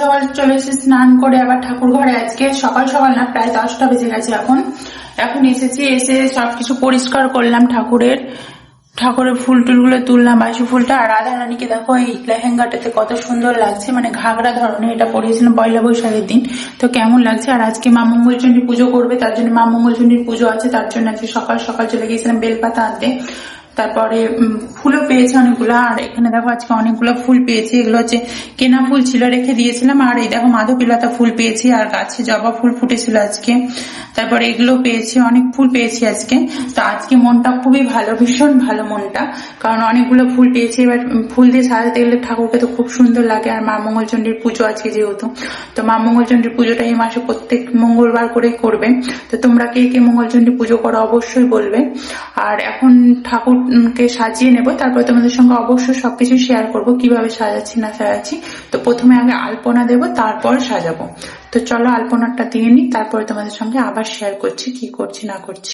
সকাল চলে এসে স্নান করে আবার ঠাকুর ঘরে আজকে সকাল সকাল না প্রায় 10টা বেজে গেছে এখন এসেছি, এসে সবকিছু পরিষ্কার করলাম, ঠাকুরের ফুল টুলগুলো তুললাম, বাসি ফুলটা। আর রাধা রানীকে দেখো এই লেহেঙ্গাটাতে কত সুন্দর লাগছে, মানে ঘাগরা ধরনের, এটা পরিয়েছিলাম পয়লা বৈশাখের দিন। তো কেমন লাগছে। আর আজকে মা মঙ্গলচণ্ডী পুজো করবে, তার জন্য মা মঙ্গলচণ্ডীর পুজো আছে, তার জন্য আজকে সকাল সকাল চলে গিয়েছিলাম বেলপাতা আনতে। তারপরে ফুলও পেয়েছে অনেকগুলো। আর এখানে দেখো আজকে অনেকগুলো ফুল পেয়েছি, এগুলো হচ্ছে কেনা ফুল ছিল, রেখে দিয়েছিলাম। আর এই দেখো মাধবীলতা ফুল পেয়েছি, আর গাছে জবা ফুল ফুটেছিল আজকে। তারপরে এগুলো পেয়েছি, অনেক ফুল পেয়েছি আজকে। তো আজকে মনটা খুবই ভালো, ভীষণ ভালো মনটা, কারণ অনেকগুলো ফুল পেয়েছি। এবার ফুল দিয়ে সাজাতে গেলে ঠাকুরকে তো খুব সুন্দর লাগে। আর মা মঙ্গলচণ্ডীর পুজো আজকে যেহেতু, তো মা মঙ্গলচণ্ডীর পুজোটা এই মাসে প্রত্যেক মঙ্গলবার করেই করবে। তো তোমরা কে কে মঙ্গলচণ্ডী পুজো করো অবশ্যই বলবে। আর এখন ঠাকুরকে সাজিয়ে নেব, তারপর তোমাদের সঙ্গে অবশ্যই সবকিছু শেয়ার করব, কিভাবে সাজাচ্ছি না সাজাচ্ছি। তো প্রথমে আগে আলপনা দেব, তারপর সাজাবো। তো চলো আলপনাটা দিয়ে নিই, তারপরে তোমাদের সঙ্গে আবার শেয়ার করছি কি করছি না করছি।